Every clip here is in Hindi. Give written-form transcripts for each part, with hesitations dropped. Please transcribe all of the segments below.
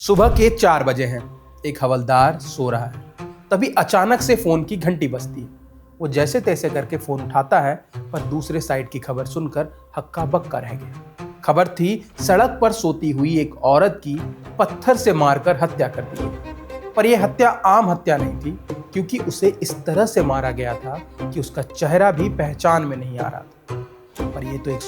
सुबह के 4 बजे हैं। एक हवलदार सो रहा है। तभी अचानक से फोन की घंटी बजती है। वो जैसे तैसे करके फोन उठाता है, पर दूसरे साइड की खबर सुनकर हक्का बक्का रह गया। खबर थी सड़क पर सोती हुई एक औरत की पत्थर से मारकर हत्या कर दी गई। पर यह हत्या आम हत्या नहीं थी, क्योंकि उसे इस तरह से मारा गया था कि उसका चेहरा भी पहचान में नहीं आ रहा था। पर यह तो एक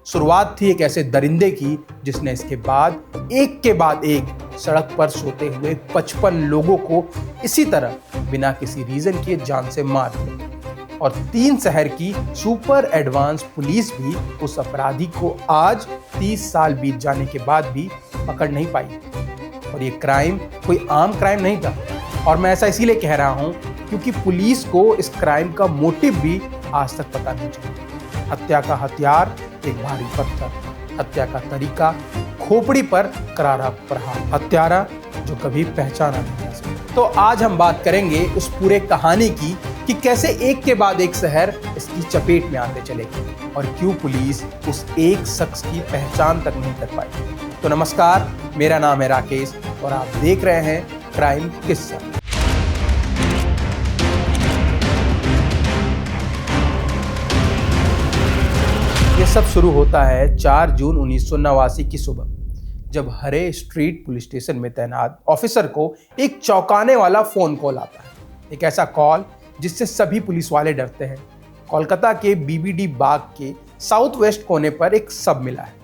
शुरुआत थी एक ऐसे दरिंदे की जिसने इसके बाद एक के बाद एक सड़क पर सोते हुए 55 लोगों को इसी तरह बिना किसी रीजन के जान से मार दिया। और 3 शहर की सुपर एडवांस पुलिस भी उस अपराधी को आज 30 साल बीत जाने के बाद भी पकड़ नहीं पाई। और ये क्राइम कोई आम क्राइम नहीं था। और मैं ऐसा इसीलिए कह रहा हूं क्योंकि पुलिस को इस क्राइम का मोटिव भी आज तक पता नहीं चला। हत्या का हथियार एक भारी पत्थर, हत्या का तरीका खोपड़ी पर करारा प्रहार, हत्यारा जो कभी पहचाना नहीं जा सकता। तो आज हम बात करेंगे उस पूरे कहानी की कि कैसे एक के बाद एक शहर इसकी चपेट में आते चले गए और क्यों पुलिस उस एक शख्स की पहचान तक नहीं कर पाई। तो नमस्कार, मेरा नाम है राकेश और आप देख रहे हैं क्राइम किस्सा। ये सब शुरू होता है 4 जून 1989 की सुबह, जब हरे स्ट्रीट पुलिस स्टेशन में तैनात ऑफिसर को एक चौंकाने वाला फोन कॉल आता है। एक ऐसा कॉल जिससे सभी पुलिस वाले डरते हैं। कोलकाता के बीबीडी बाग के साउथ वेस्ट कोने पर एक सब मिला है,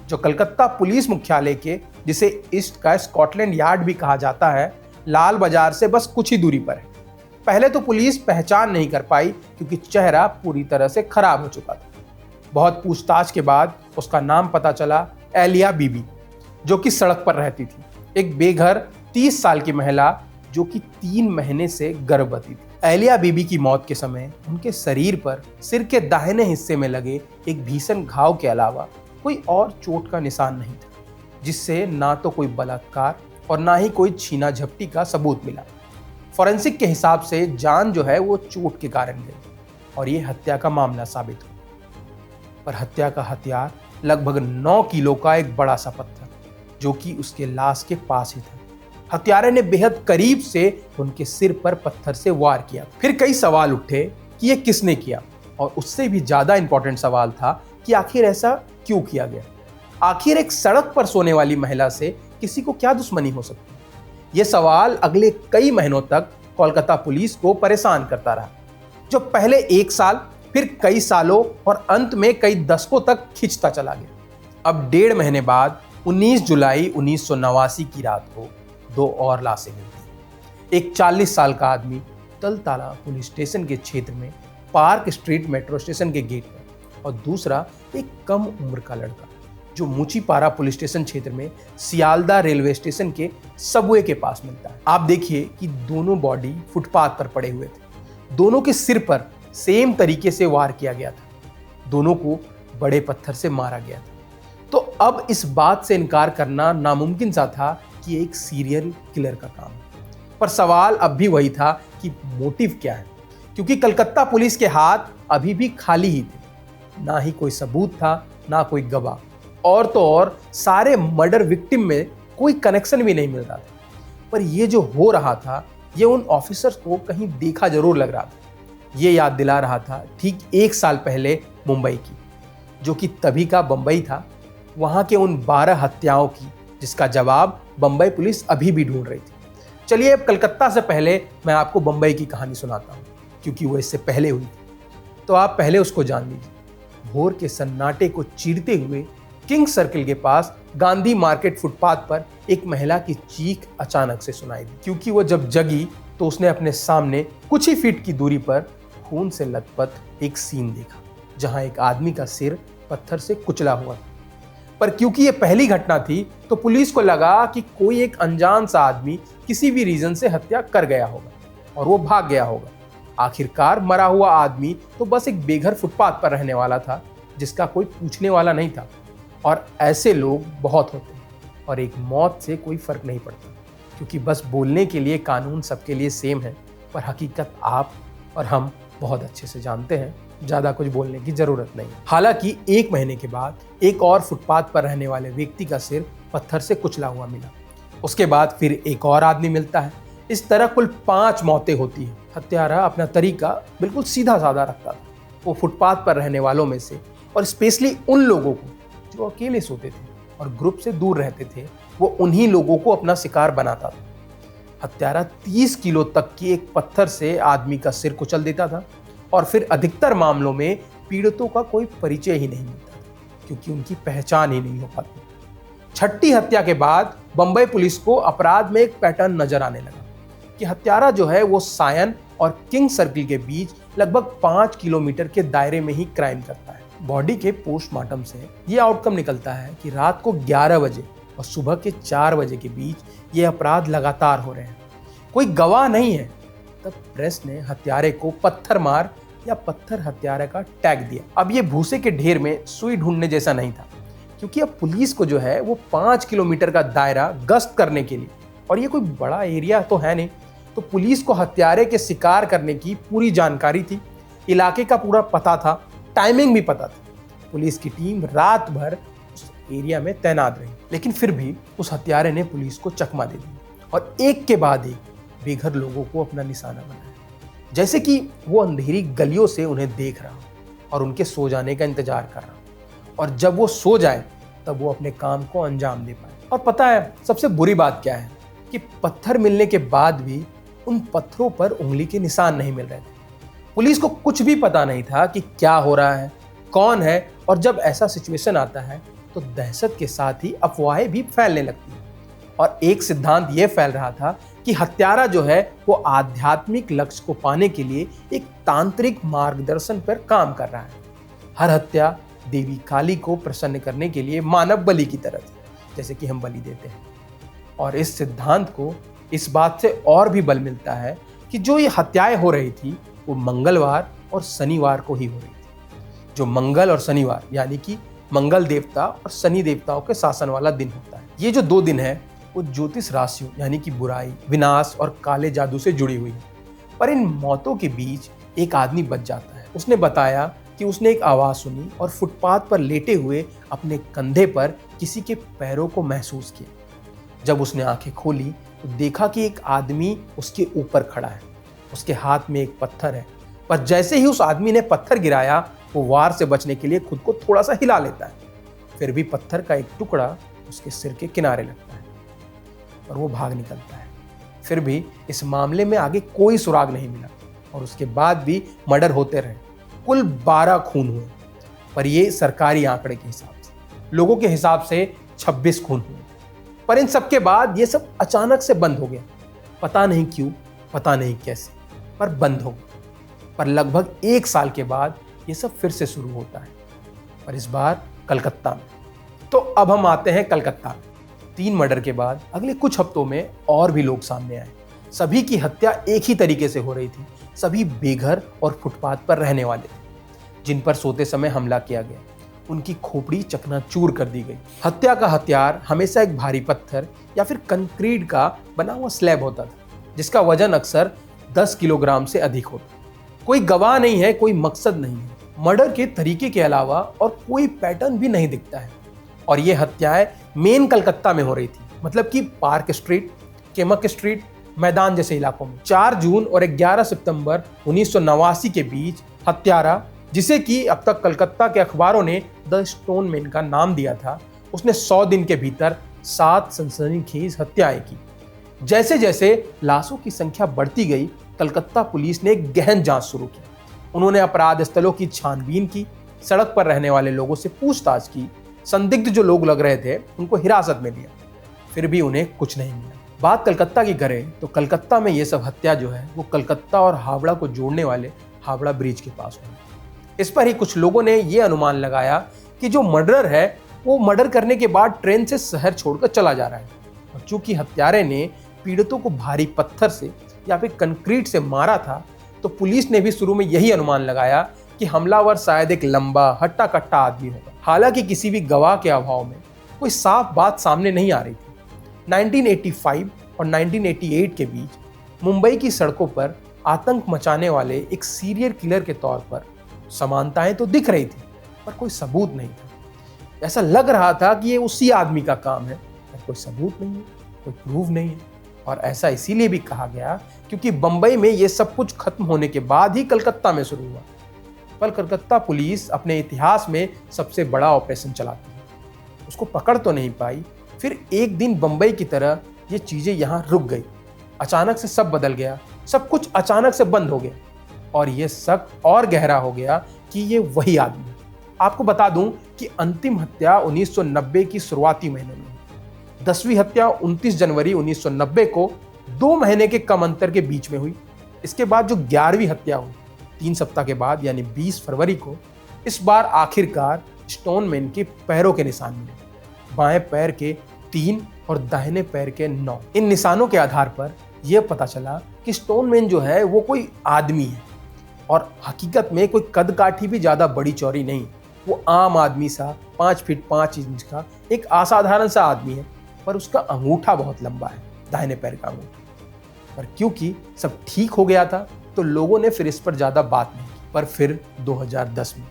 जो कलकत्ता पुलिस मुख्यालय के, जिसे ईस्ट का स्कॉटलैंड यार्ड भी कहा जाता है, लाल बाजार से बस कुछ ही दूरी पर है। पहले तो पुलिस पहचान नहीं कर पाई क्योंकि चेहरा पूरी तरह से खराब हो चुका था। बहुत पूछताछ के बाद उसका नाम पता चला, एलिया बीबी, जो कि सड़क पर रहती थी। एक बेघर 30 साल की महिला जो कि 3 महीने से गर्भवती थी। एलिया बीबी की मौत के समय उनके शरीर पर सिर के दाहिने हिस्से में लगे एक भीषण घाव के अलावा कोई और चोट का निशान नहीं था, जिससे ना तो कोई बलात्कार और ना ही कोई छीना झपटी का सबूत मिला। फॉरेंसिक के हिसाब से जान जो है वो चोट के कारण गई और ये हत्या का मामला साबित हुआ। पर हत्या का हथियार लगभग 9 किलो का एक बड़ा सा पत्थर, जो कि उसके लाश के पास ही था। हत्यारे ने बेहद करीब से उनके सिर पर पत्थर से वार किया। फिर कई सवाल उठे कि यह किसने किया, और उससे भी ज्यादा इंपॉर्टेंट सवाल था कि आखिर ऐसा क्यों किया गया। आखिर एक सड़क पर सोने वाली महिला से किसी को क्या दुश्मनी हो सकती है? यह सवाल अगले कई महीनों तक कोलकाता पुलिस को परेशान करता रहा, जो पहले 1 साल, फिर कई सालों और अंत में कई दशकों तक खिंचता चला गया। अब 1.5 महीने बाद 19 जुलाई 1989 की रात को 2 और लाशें मिलती। एक 40 साल का आदमी तलताला पुलिस स्टेशन के क्षेत्र में पार्क स्ट्रीट मेट्रो स्टेशन के गेट पर, और दूसरा एक कम उम्र का लड़का जो मुचीपारा पुलिस स्टेशन क्षेत्र में सियालदा रेलवे स्टेशन के सबवे के पास मिलता है। आप देखिए कि दोनों बॉडी फुटपाथ पर पड़े हुए थे। दोनों के सिर पर सेम तरीके से वार किया गया था। दोनों को बड़े पत्थर से मारा गया था। तो अब इस बात से इनकार करना नामुमकिन सा था कि एक सीरियल किलर का काम है। पर सवाल अब भी वही था कि मोटिव क्या है, क्योंकि कलकत्ता पुलिस के हाथ अभी भी खाली ही थे। ना ही कोई सबूत था, ना कोई गवाह, और तो और सारे मर्डर विक्टिम में कोई कनेक्शन भी नहीं मिल रहा था। पर यह जो हो रहा था, ये उन ऑफिसर्स को कहीं देखा जरूर लग रहा था। ये याद दिला रहा था ठीक 1 साल पहले मुंबई की, जो कि तभी का बंबई था, वहां के उन 12 हत्याओं की, जिसका जवाब बंबई पुलिस अभी भी ढूंढ रही थी। चलिए अब कलकत्ता से पहले मैं आपको बंबई की कहानी सुनाता हूँ, क्योंकि वो इससे पहले हुई थी। तो आप पहले उसको जान लीजिए। भोर के सन्नाटे को चीरते हुए किंग सर्किल के पास गांधी मार्केट फुटपाथ पर एक महिला की चीख अचानक से सुनाई दी। क्योंकि वो जब जगी तो उसने अपने सामने कुछ ही फीट की दूरी पर खून से लथपथ एक सीन देखा, जहां एक आदमी का सिर पत्थर से कुचला हुआ था। पर क्योंकि यह पहली घटना थी, तो पुलिस को लगा कि कोई एक अनजान सा आदमी किसी भी रीजन से हत्या कर गया होगा और वो भाग गया होगा। आखिरकार मरा हुआ आदमी तो बस एक बेघर फुटपाथ पर रहने वाला था, जिसका कोई पूछने वाला नहीं था। और ऐसे लोग बहुत होते हैं, और एक मौत से कोई फर्क नहीं पड़ता, क्योंकि बस बोलने के लिए कानून सबके लिए सेम है, पर हकीकत आप और हम बहुत अच्छे से जानते हैं। ज़्यादा कुछ बोलने की ज़रूरत नहीं। हालांकि 1 महीने के बाद एक और फुटपाथ पर रहने वाले व्यक्ति का सिर पत्थर से कुचला हुआ मिला, उसके बाद फिर एक और आदमी मिलता है। इस तरह कुल 5 मौतें होती हैं। हत्यारा अपना तरीका बिल्कुल सीधा साधा रखता था। वो फुटपाथ पर रहने वालों में से और स्पेशली उन लोगों को जो अकेले सोते थे और ग्रुप से दूर रहते थे, वो उन्हीं लोगों को अपना शिकार बनाता था। हत्यारा 30 किलो तक की एक पत्थर से आदमी का सिर कुचल देता था और फिर अधिकतर मामलों में पीड़ितों का कोई परिचय ही नहीं मिलता था, क्योंकि उनकी पहचान ही नहीं हो पाती। छठी हत्या के बाद बंबई पुलिस को अपराध में एक पैटर्न नजर आने लगा कि हत्यारा जो है वो सायन और किंग सर्किल के बीच लगभग 5 किलोमीटर के दायरे में ही क्राइम करता है। बॉडी के पोस्टमार्टम से ये आउटकम निकलता है कि रात को 11 बजे और सुबह के 4 बजे के बीच ये अपराध लगातार हो रहे हैं। कोई गवाह नहीं है। तब प्रेस ने हत्यारे को पत्थर मार या पत्थर हत्यारा का टैग दिया। अब ये भूसे के ढेर में सुई ढूंढने जैसा नहीं था, क्योंकि अब पुलिस को जो है वो 5 किलोमीटर का दायरा गश्त करने के लिए, और ये कोई बड़ा एरिया तो है नहीं, तो पुलिस को हत्यारे के शिकार करने की पूरी जानकारी थी, इलाके का पूरा पता था, टाइमिंग भी पता था। पुलिस की टीम रात भर उस एरिया में तैनात रही, लेकिन फिर भी उस हत्यारे ने पुलिस को चकमा दे दी और एक के बाद एक बेघर लोगों को अपना निशाना बनाया, जैसे कि वो अंधेरी गलियों से उन्हें देख रहा और उनके सो जाने का इंतजार कर रहा, और जब वो सो जाए तब वो अपने काम को अंजाम दे पाए। और पता है सबसे बुरी बात क्या है कि पत्थर मिलने के बाद भी उन पत्थरों पर उंगली के निशान नहीं मिल रहे थे। पुलिस को कुछ भी पता नहीं था कि क्या हो रहा है, कौन है, और जब ऐसा सिचुएशन आता है तो दहशत के साथ ही अफवाहें भी फैलने लगती हैं। और एक सिद्धांत ये फैल रहा था कि हत्यारा जो है वो आध्यात्मिक लक्ष्य को पाने के लिए एक तांत्रिक मार्गदर्शन पर काम कर रहा है। हर हत्या देवी काली को प्रसन्न करने के लिए मानव बलि की तरह थी, जैसे कि हम बलि देते हैं। और इस सिद्धांत को इस बात से और भी बल मिलता है कि जो ये हत्याएं हो रही थी वो मंगलवार और शनिवार को ही हो रही थी, जो मंगल और शनिवार यानी कि मंगल देवता और शनि देवताओं के शासन वाला दिन होता है। ये जो 2 दिन है वो ज्योतिष राशियों यानी कि बुराई, विनाश और काले जादू से जुड़ी हुई है। पर इन मौतों के बीच एक आदमी बच जाता है। उसने बताया कि उसने एक आवाज सुनी और फुटपाथ पर लेटे हुए अपने कंधे पर किसी के पैरों को महसूस किया। जब उसने आंखें खोली तो देखा कि एक आदमी उसके ऊपर खड़ा है, उसके हाथ में एक पत्थर है, पर जैसे ही उस आदमी ने पत्थर गिराया वो वार से बचने के लिए खुद को थोड़ा सा हिला लेता है। फिर भी पत्थर का एक टुकड़ा उसके सिर के किनारे लगता है और वो भाग निकलता है। फिर भी इस मामले में आगे कोई सुराग नहीं मिला और उसके बाद भी मर्डर होते रहे। कुल 12 खून हुए, पर ये सरकारी आंकड़े के हिसाब से, लोगों के हिसाब से 26 खून हुए। पर इन सब के बाद ये सब अचानक से बंद हो गया। पता नहीं क्यों, पता नहीं कैसे, पर बंद हो गया। पर लगभग 1 साल के बाद ये सब फिर से शुरू होता है, पर इस बार कलकत्ता में। तो अब हम आते हैं कलकत्ता में। 3 मर्डर के बाद अगले कुछ हफ्तों में और भी लोग सामने आए। सभी की हत्या एक ही तरीके से हो रही थी। सभी बेघर और फुटपाथ पर रहने वाले थे, जिन पर सोते समय हमला किया गया। उनकी खोपड़ी चकनाचूर कर दी गई। हत्या का हथियार हमेशा एक भारी पत्थर या फिर कंक्रीट का बना हुआ स्लैब होता था, जिसका वजन अक्सर 10 किलोग्राम से अधिक होता। कोई गवाह नहीं है, कोई मकसद नहीं है। मर्डर के तरीके के अलावा और कोई पैटर्न भी नहीं दिखता है। और ये हत्याएं मेन कलकत्ता में हो रही थी, मतलब कि पार्क स्ट्रीट, केमक स्ट्रीट, मैदान जैसे इलाकों में। 4 जून और 11 सितंबर 1989 के बीच हत्यारा, जिसे कि अब तक कलकत्ता के अखबारों ने द स्टोन मैन का नाम दिया था, उसने 100 दिन के भीतर 7 सनसनीखेज हत्याएं की। जैसे जैसे लाशों की संख्या बढ़ती गई, कलकत्ता पुलिस ने एक गहन जांच शुरू की। उन्होंने अपराध स्थलों की छानबीन की, सड़क पर रहने वाले लोगों से पूछताछ की, संदिग्ध जो लोग लग रहे थे उनको हिरासत में लिया। फिर भी उन्हें कुछ नहीं मिला। बात कलकत्ता की करें तो कलकत्ता में ये सब हत्या जो है वो कलकत्ता और हावड़ा को जोड़ने वाले हावड़ा ब्रिज के पास हुई। इस पर ही कुछ लोगों ने ये अनुमान लगाया कि जो मर्डरर है वो मर्डर करने के बाद ट्रेन से शहर छोड़कर चला जा रहा है। और चूंकि हत्यारे ने पीड़ितों को भारी पत्थर से या फिर कंक्रीट से मारा था, तो पुलिस ने भी शुरू में यही अनुमान लगाया कि हमलावर शायद एक लंबा हट्टा कट्टा आदमी होगा। हालांकि किसी भी गवाह के अभाव में कोई साफ बात सामने नहीं आ रही थी। 1985 और 1988 के बीच मुंबई की सड़कों पर आतंक मचाने वाले एक सीरियल किलर के तौर पर समानताएं तो दिख रही थी, पर कोई सबूत नहीं था। ऐसा लग रहा था कि ये उसी आदमी का काम है, पर कोई सबूत नहीं है। कोई प्रूफ नहीं है। और ऐसा इसीलिए भी कहा गया क्योंकि बंबई में ये सब कुछ खत्म होने के बाद ही कलकत्ता में शुरू हुआ। पर कलकत्ता पुलिस अपने इतिहास में सबसे बड़ा ऑपरेशन चलाती है, उसको पकड़ तो नहीं पाई। फिर एक दिन बंबई की तरह ये चीजें यहाँ रुक गई। अचानक से सब बदल गया, सब कुछ अचानक से बंद हो गया और ये शक और गहरा हो गया कि ये वही आदमी है। आपको बता दूं कि अंतिम हत्या 1990 की शुरुआती महीने में हुई। 10वीं हत्या 29 जनवरी 1990 को 2 महीने के कम अंतर के बीच में हुई। इसके बाद जो 11वीं हत्या हुई 3 सप्ताह के बाद यानी 20 फरवरी को, इस बार आखिरकार स्टोनमैन के पैरों के निशान मिले। बाएं पैर के 3 और दाहिने पैर के 9। इन निशानों के आधार पर यह पता चला कि स्टोनमैन जो है वो कोई आदमी है और हकीकत में कोई कद काठी भी ज्यादा बड़ी चौड़ी नहीं। वो आम आदमी सा 5 फीट 5 इंच का एक असाधारण सा आदमी है, पर उसका अंगूठा बहुत लंबा है, दाहिने पैर का अंगूठा। पर क्योंकि सब ठीक हो गया था तो लोगों ने फिर इस पर ज्यादा बात नहीं की। पर फिर 2010 में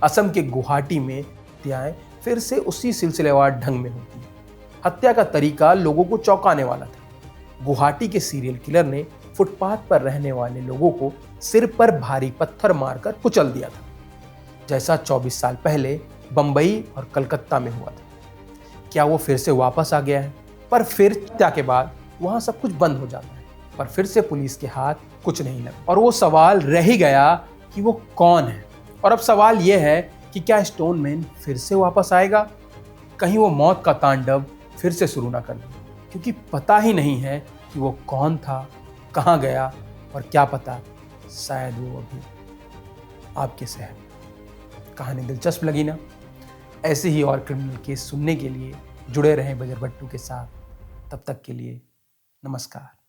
असम के गुवाहाटी में हत्याएं फिर से उसी सिलसिलेवार ढंग में होती है। हत्या का तरीका लोगों को चौंकाने वाला था। गुवाहाटी के सीरियल किलर ने फुटपाथ पर रहने वाले लोगों को सिर पर भारी पत्थर मारकर कुचल दिया था, जैसा 24 साल पहले बंबई और कलकत्ता में हुआ था। क्या वो फिर से वापस आ गया है? पर फिर हत्या के बाद वहां सब कुछ बंद हो जाता है, पर फिर से पुलिस के हाथ कुछ नहीं लगा और वो सवाल रह ही गया कि वो कौन है। और अब सवाल यह है कि क्या स्टोनमैन फिर से वापस आएगा? कहीं वो मौत का तांडव फिर से शुरू ना कर दे, क्योंकि पता ही नहीं है कि वो कौन था, कहाँ गया और क्या पता शायद वो अभी आपके शहर। कहानी दिलचस्प लगी ना? ऐसे ही और क्रिमिनल केस सुनने के लिए जुड़े रहें बजरबट्टू के साथ। तब तक के लिए नमस्कार।